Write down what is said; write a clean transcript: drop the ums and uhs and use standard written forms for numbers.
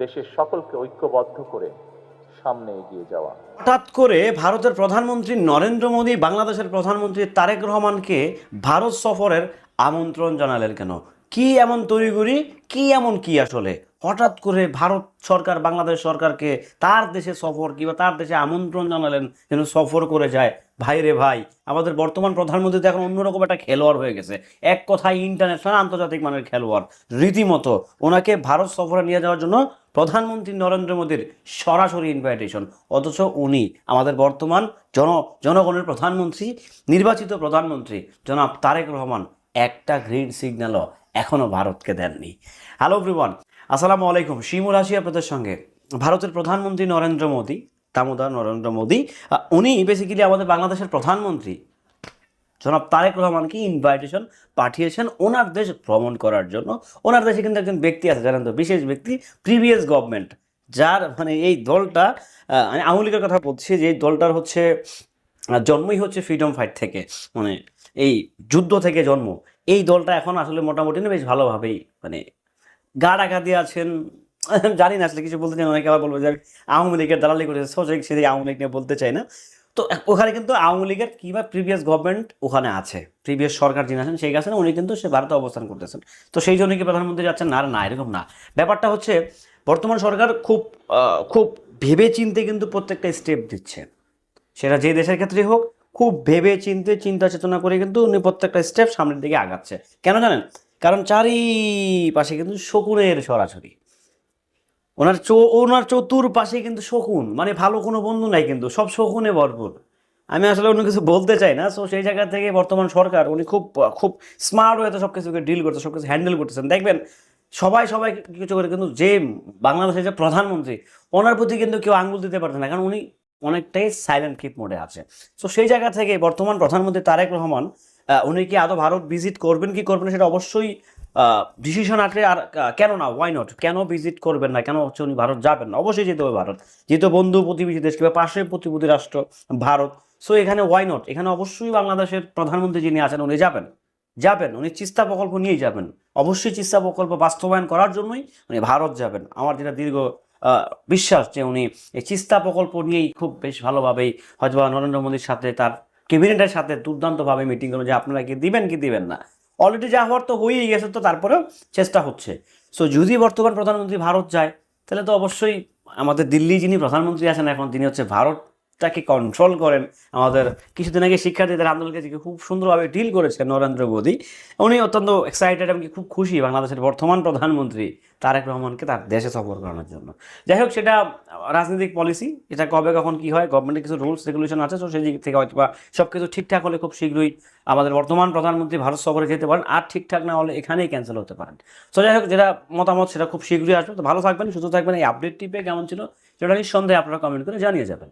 দেশের সকলকে ঐক্যবদ্ধ করে সামনে এগিয়ে যাওয়া। হঠাৎ করে ভারতের প্রধানমন্ত্রী নরেন্দ্র মোদী বাংলাদেশের প্রধানমন্ত্রী তারেক রহমানকে ভারত সফরের আমন্ত্রণ জানালেন কেন? কি এমন তড়িঘড়ি, কি এমন কি আসলে হঠাৎ করে ভারত সরকার বাংলাদেশ সরকারকে তার দেশে সফর কিংবা তার দেশে আমন্ত্রণ জানালেন যেন সফর করে যায়? ভাই রে ভাই, আমাদের বর্তমান প্রধানমন্ত্রী তো এখন অন্যরকম একটা খেলোয়াড় হয়ে গেছে, এক কথায় ইন্টারন্যাশনাল আন্তর্জাতিক মানের খেলোয়াড় রীতিমতো। ওনাকে ভারত সফরে নিয়ে যাওয়ার জন্য প্রধানমন্ত্রী নরেন্দ্র মোদীর সরাসরি ইনভাইটেশন, অথচ উনি আমাদের বর্তমান জনগণের প্রধানমন্ত্রী, নির্বাচিত প্রধানমন্ত্রী জনাব তারেক রহমান একটা গ্রিন সিগন্যালও এখনও ভারতকে দেননি। হ্যালো এভরিওয়ান, আসসালামু আলাইকুম। শিমুল আসি আপনাদের সঙ্গে। ভারতের প্রধানমন্ত্রী নরেন্দ্র মোদী, দামোদর নরেন্দ্র মোদী, উনি বেসিক্যালি আমাদের বাংলাদেশের প্রধানমন্ত্রী জনাব তারেক রহমানকে ইনভাইটেশন পাঠিয়েছেন ওনার দেশ ভ্রমণ করার জন্য। ওনার দেশে কিন্তু একজন ব্যক্তি আছে, জানেন তো, বিশেষ ব্যক্তি, প্রিভিয়াস গভর্নমেন্ট, যার মানে এই দলটা, আমি আওয়ামী লীগের কথা বলছি, যে এই দলটার হচ্ছে জন্মই হচ্ছে ফ্রিডম ফাইট থেকে, মানে এই যুদ্ধ থেকে জন্ম। এই দলটা এখন আসলে মোটামুটি না বেশ ভালোভাবেই মানে গা ডাকা দিয়ে আছেন। জানি না আসলে কিছু বলতে চাই না, অনেকে আবার বলবো যে আওয়ামী লীগের দালালি করেছে, সোজা সেদিকে আওয়ামী লীগ নিয়ে বলতে চাই না। তো ওখানে কিন্তু আওয়ামী লীগের কিংবা প্রিভিয়াস গভর্নমেন্ট ওখানে আছে, প্রিভিয়াস সরকার যিনি আছেন সেই আছেন, উনি কিন্তু সে ভারতে অবস্থান করতেছেন। তো সেই জন্য কি প্রধানমন্ত্রী যাচ্ছেন? না না, এরকম না। ব্যাপারটা হচ্ছে বর্তমান সরকার খুব ভেবে চিন্তে কিন্তু প্রত্যেকটা স্টেপ দিচ্ছে, সেটা যে দেশের ক্ষেত্রেই হোক, খুব ভেবে চিন্তে চিন্তা চেতনা করে কিন্তু উনি প্রত্যেকটা স্টেপ সামনের দিকে আগাচ্ছে। কেন জানেন? কারণ চারিপাশে কিন্তু শকুনের সরাসরি, ওনার চতুর্পাশে কিন্তু শকুন, মানে ভালো কোনো বন্ধু নাই, কিন্তু সব শকুনে ভরপুর। আমি আসলে অন্য কিছু বলতে চাই না। সো সেই জায়গা থেকে বর্তমান সরকার উনি খুব খুব স্মার্ট হয়ে সব কিছুকে ডিল করতে, সব কিছু হ্যান্ডেল করতেছেন। দেখবেন সবাই কিছু করে, কিন্তু যে বাংলাদেশের যে প্রধানমন্ত্রী, ওনার প্রতি কিন্তু কেউ আঙ্গুল দিতে পারছে না, কারণ উনি অনেকটাই সাইলেন্ট কিপ মোডে আছে। সো সেই জায়গা থেকে বর্তমান প্রধানমন্ত্রী তারেক রহমান, উনি কি আদৌ ভারত ভিজিট করবেন কি করবেন না সেটা অবশ্যই ডিসিশন আসলে, আর কেন না, ওয়াই নট, কেন ভিজিট করবেন না, কেন হচ্ছে উনি ভারত যাবেন না? অবশ্যই যেতে হবে ভারত, যেহেতু বন্ধু প্রতিবেশী দেশ কিংবা পাশের প্রতিবেশী রাষ্ট্র ভারত। সো এখানে ওয়াই নট, এখানে অবশ্যই বাংলাদেশের প্রধানমন্ত্রী যিনি আছেন উনি যাবেন উনি চিস্তা প্রকল্প নিয়েই যাবেন। অবশ্যই চিস্তা প্রকল্প বাস্তবায়ন করার জন্যই উনি ভারত যাবেন। আমার যেটা দীর্ঘ বিশ্বাস যে উনি এই চিস্তা প্রকল্প নিয়েই খুব বেশ ভালোভাবেই হয়তো নরেন্দ্র মোদীর সাথে, তার ক্যাবিনেটের সাথে দুর্দান্তভাবে মিটিং করবেন যে আপনারা কি দিবেন কি দিবেন না। অলরেডি যা হওয়ার তো হয়েই গেছে, তো তারপরেও চেষ্টা হচ্ছে। সো যদি বর্তমান প্রধানমন্ত্রী ভারত যায়, তাহলে তো অবশ্যই আমাদের দিল্লি যিনি প্রধানমন্ত্রী আছেন এখন, তিনি হচ্ছে ভারতটাকে কন্ট্রোল করেন। আমাদের কিছুদিন আগে শিক্ষার্থীদের আন্দোলনকে খুব সুন্দরভাবে ডিল করেছেন নরেন্দ্র মোদী। উনি অত্যন্ত এক্সাইটেড এবং খুব খুশি বাংলাদেশের বর্তমান প্রধানমন্ত্রী তারেক রহমানকে তার দেশে সফর করানোর জন্য। যাই হোক, সেটা রাজনৈতিক পলিসি, এটা কবে কখন কি হয়, গভর্নমেন্টের কিছু রুলস রেগুলেশন আছে। তো সেই দিক থেকে হয়তো বা সব কিছু ঠিকঠাক হলে খুব শীঘ্রই আমাদের বর্তমান প্রধানমন্ত্রী ভারত সফরে যেতে পারেন, আর ঠিকঠাক না হলে এখানেই ক্যান্সেল হতে পারেন। তো যাই হোক, যেটা মতামত সেটা খুব শীঘ্রই আসবে। তো ভালো থাকবেন, সুস্থ থাকবেন। এই আপডেটটি পেয়ে কেমন ছিল সেটা নিঃসন্দেহে আপনারা কমেন্ট করে জানিয়ে যাবেন।